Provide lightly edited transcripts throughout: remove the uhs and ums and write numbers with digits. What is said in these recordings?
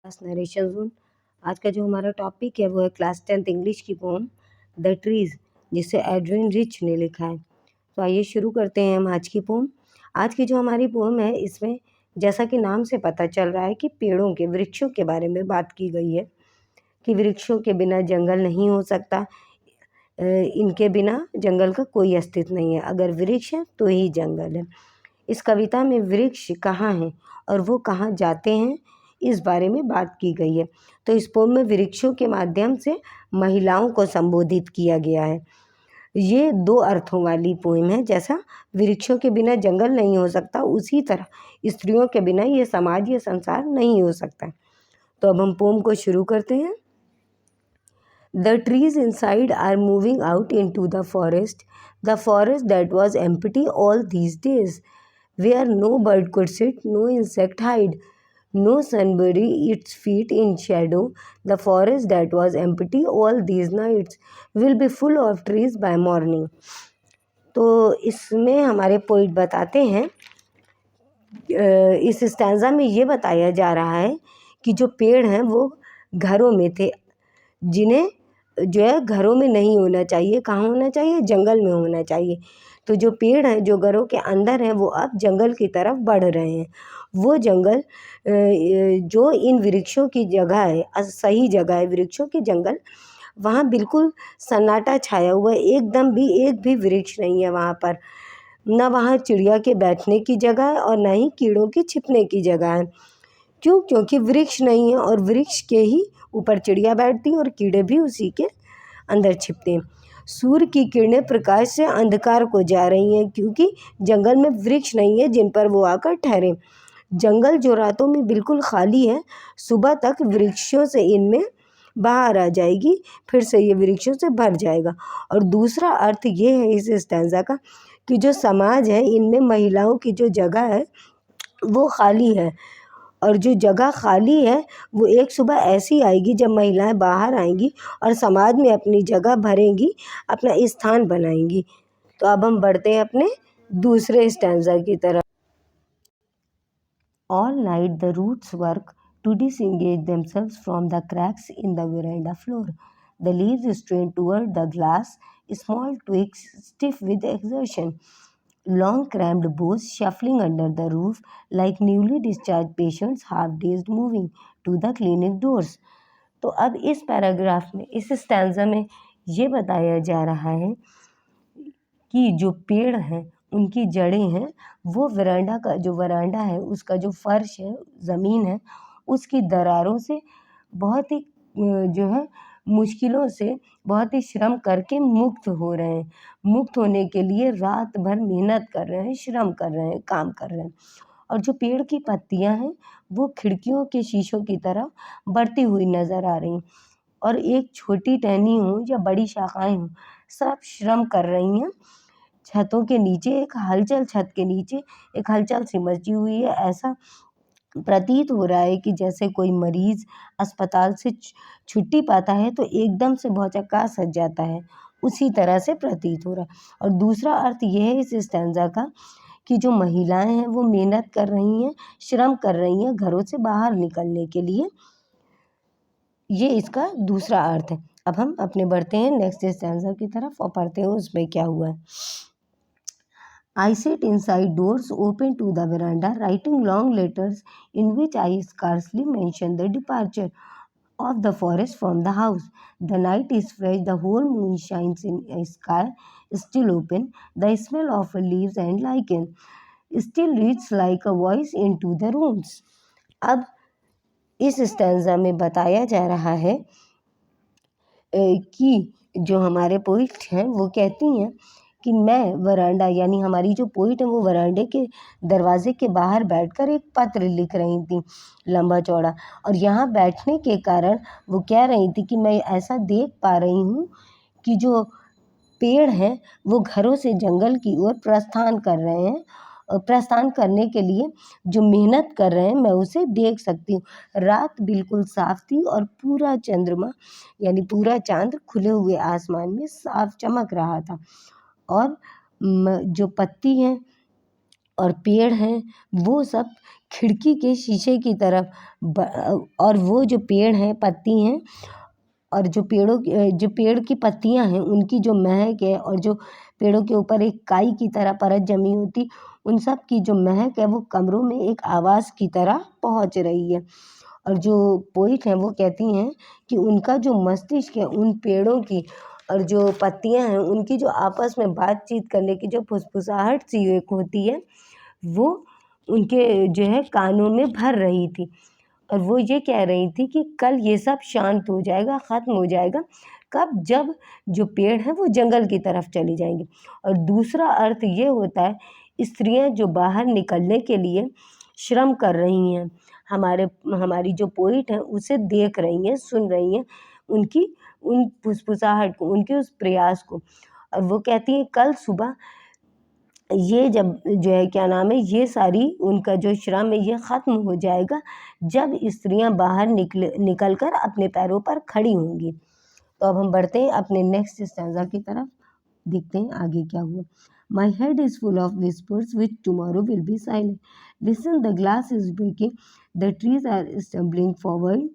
Class narration zone. आज का जो हमारा टॉपिक है वो है क्लास 10th इंग्लिश की पोम द ट्रीज़, जिसे एड्रिन रिच ने लिखा है। तो आइए शुरू करते हैं हम आज की पोम। आज की जो हमारी पोम है इसमें जैसा कि नाम से पता चल रहा है कि पेड़ों के वृक्षों के बारे में बात की गई है कि वृक्षों के बिना जंगल नहीं हो सकता, इनके बिना जंगल का कोई अस्तित्व नहीं है। अगर वृक्ष है तो ही जंगल है। इस कविता में वृक्ष कहाँ हैं और वो कहाँ जाते हैं, इस बारे में बात की गई है। तो इस पोम में वृक्षों के माध्यम से महिलाओं को संबोधित किया गया है। ये दो अर्थों वाली पोम है। जैसा वृक्षों के बिना जंगल नहीं हो सकता, उसी तरह स्त्रियों के बिना ये समाज, ये संसार नहीं हो सकता। तो अब हम पोम को शुरू करते हैं। The trees inside are moving out into the forest that was empty all these days, where no bird could sit, no insect hide, no sun bury its feet in shadow. The forest that was empty all these nights will be full of trees by morning. तो इसमें हमारे poet बताते हैं, इस stanza में ये बताया जा रहा है कि जो पेड़ हैं वो घरों में थे, जिन्हें जो है घरों में नहीं होना चाहिए। कहाँ होना चाहिए? जंगल में होना चाहिए। तो जो पेड़ हैं जो घरों के अंदर हैं वो अब जंगल की तरफ बढ़ रहे हैं। वो जंगल जो इन वृक्षों की जगह है, सही जगह है वृक्षों की जंगल, वहाँ बिल्कुल सन्नाटा छाया हुआ है। एकदम भी एक भी वृक्ष नहीं है वहाँ पर। ना वहाँ चिड़िया के बैठने की जगह है और ना ही कीड़ों की छिपने की जगह है। क्यों? क्योंकि वृक्ष नहीं है और वृक्ष के ही ऊपर चिड़िया बैठती है और कीड़े भी उसी के अंदर छिपते हैं। सूर्य की किरणें प्रकाश से अंधकार को जा रही हैं, क्योंकि जंगल में वृक्ष नहीं है जिन पर वो आकर ठहरे। जंगल जो रातों में बिल्कुल खाली है, सुबह तक वृक्षों से इनमें बाहर आ जाएगी, फिर से ये वृक्षों से भर जाएगा। और दूसरा अर्थ ये है इस स्टैंजा का कि जो समाज है, इनमें महिलाओं की जो जगह है वो खाली है, और जो जगह खाली है वो एक सुबह ऐसी आएगी जब महिलाएं बाहर आएंगी और समाज में अपनी जगह भरेंगी, अपना स्थान बनाएंगी। तो अब हम बढ़ते हैं अपने दूसरे स्टैंजा की तरफ। All night the roots work to disengage themselves from the cracks in the veranda floor. The leaves strain toward the glass, small twigs stiff with exertion. Long cramped boughs shuffling under the roof like newly discharged patients, half dazed, moving to the clinic doors. तो अब इस paragraph में, इस stanza में ये बताया जा रहा है कि जो पेड़ हैं उनकी जड़ें हैं, वो वरांडा है उसका जो फर्श है, ज़मीन है, उसकी दरारों से बहुत ही जो है मुश्किलों से बहुत ही श्रम करके मुक्त हो रहे हैं। मुक्त होने के लिए रात भर मेहनत कर रहे हैं, श्रम कर रहे हैं, काम कर रहे हैं। और जो पेड़ की पत्तियां हैं वो खिड़कियों के शीशों की तरह बढ़ती हुई नज़र आ रही हैं, और एक छोटी टहनी हो या बड़ी शाखाएं हों, सब श्रम कर रही हैं। छतों के नीचे छत के नीचे एक हलचल सी मची हुई है। ऐसा प्रतीत हो रहा है कि जैसे कोई मरीज अस्पताल से छुट्टी पाता है तो एकदम से भौचक्का सज जाता है, उसी तरह से प्रतीत हो रहा है। और दूसरा अर्थ यह है इस स्टैंजा का कि जो महिलाएं हैं वो मेहनत कर रही हैं, श्रम कर रही हैं घरों से बाहर निकलने के लिए। ये इसका दूसरा अर्थ है। अब हम अपने बढ़ते हैं नेक्स्ट स्टैंजा की तरफ और पढ़ते हैं उसमें क्या हुआ है। I sit inside doors open to the veranda, writing long letters in which I scarcely mention the departure of the forest from the house. The night is fresh, the whole moon shines in a sky still open. The smell of leaves and lichen still reaches like a voice into the rooms. अब इस stanza में बताया जा रहा है कि जो हमारे पोइट हैं वो कहती हैं कि मैं वरांडा, यानी हमारी जो पोइट है वो वरांडे के दरवाजे के बाहर बैठकर एक पत्र लिख रही थी लंबा चौड़ा, और यहाँ बैठने के कारण वो कह रही थी कि मैं ऐसा देख पा रही हूँ कि जो पेड़ हैं वो घरों से जंगल की ओर प्रस्थान कर रहे हैं, और प्रस्थान करने के लिए जो मेहनत कर रहे हैं मैं उसे देख सकती हूँ। रात बिल्कुल साफ थी और पूरा चंद्रमा यानी पूरा चांद खुले हुए आसमान में साफ चमक रहा था, और जो पत्ती हैं और पेड़ हैं वो सब खिड़की के शीशे की तरफ और वो जो पेड़ हैं, पत्ती हैं, और जो पेड़ की पत्तियां हैं उनकी जो महक है, और जो पेड़ों के ऊपर एक काई की तरह परत जमी होती, उन सब की जो महक है वो कमरों में एक आवाज़ की तरह पहुंच रही है। और जो पोइट हैं वो कहती हैं कि उनका जो मस्तिष्क है उन पेड़ों की और जो पत्तियां हैं उनकी जो आपस में बातचीत करने की जो फुसफुसाहट सी एक होती है, वो उनके जो है कानों में भर रही थी। और वो ये कह रही थी कि कल ये सब शांत हो जाएगा, ख़त्म हो जाएगा। कब? जब जो पेड़ हैं वो जंगल की तरफ चली जाएंगी। और दूसरा अर्थ ये होता है, स्त्रियां जो बाहर निकलने के लिए श्रम कर रही हैं, हमारी जो पोइट है उसे देख रही हैं, सुन रही हैं, उनकी उन फुसफुसाहट को, उनके उस प्रयास को। और वो कहती हैं कल सुबह ये जब जो है क्या नाम है, ये सारी उनका जो श्रम है ये ख़त्म हो जाएगा जब स्त्रियां बाहर निकल कर अपने पैरों पर खड़ी होंगी। तो अब हम बढ़ते हैं अपने नेक्स्ट स्टैंजा की तरफ, देखते हैं आगे क्या हुआ। My head is full of whispers which tomorrow will be silent, listen the glass is breaking, the trees are stumbling forward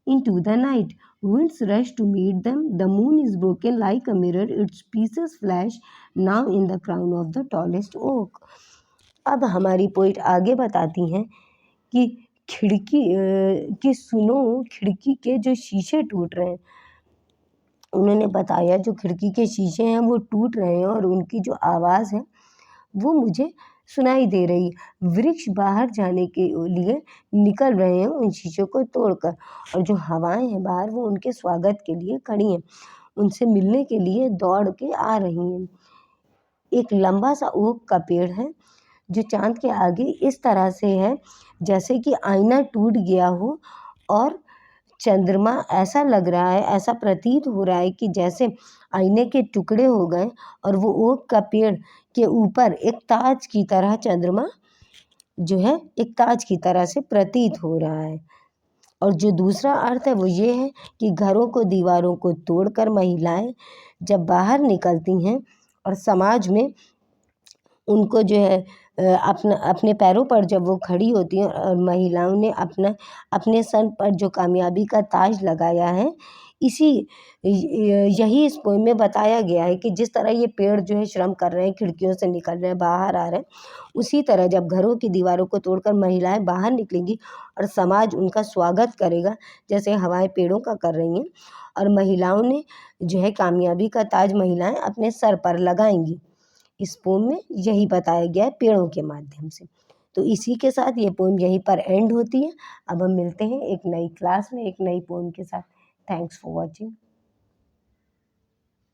into the night. Winds rush to meet them. The moon is broken like a mirror. Its pieces flash now in the crown of the tallest oak. अब हमारी poet आगे बताती हैं कि सुनो, खिड़की के जो शीशे टूट रहे हैं। उन्होंने बताया जो खिड़की के शीशे हैं वो टूट रहे हैं और उनकी जो आवाज़ है वो मुझे सुनाई दे रही है। वृक्ष बाहर जाने के लिए निकल रहे हैं उन शीशों को तोड़कर, और जो हवाएं हैं बाहर वो उनके स्वागत के लिए खड़ी हैं, उनसे मिलने के लिए दौड़ के आ रही हैं। एक लंबा सा ओक का पेड़ है जो चांद के आगे इस तरह से है जैसे कि आईना टूट गया हो, और चंद्रमा ऐसा लग रहा है, ऐसा प्रतीत हो रहा है कि जैसे आईने के टुकड़े हो गए, और वो ओक का पेड़ के ऊपर एक ताज की तरह चंद्रमा जो है एक ताज की तरह से प्रतीत हो रहा है। और जो दूसरा अर्थ है वो ये है कि घरों को, दीवारों को तोड़कर महिलाएं जब बाहर निकलती हैं और समाज में उनको जो है अपने पैरों पर जब वो खड़ी होती हैं, और महिलाओं ने अपने सर पर जो कामयाबी का ताज लगाया है, यही इस पोएम में बताया गया है कि जिस तरह ये पेड़ जो है श्रम कर रहे हैं, खिड़कियों से निकल रहे हैं, बाहर आ रहे हैं, उसी तरह जब घरों की दीवारों को तोड़कर महिलाएं बाहर निकलेंगी और समाज उनका स्वागत करेगा जैसे हवाएं पेड़ों का कर रही हैं, और महिलाओं ने जो है कामयाबी का ताज महिलाएं अपने सर पर लगाएंगी। इस पोएम में यही बताया गया है पेड़ों के माध्यम से। तो इसी के साथ ये पोएम यहीं पर एंड होती है। अब हम मिलते हैं एक नई क्लास में एक नई पोएम के साथ। Thanks for watching.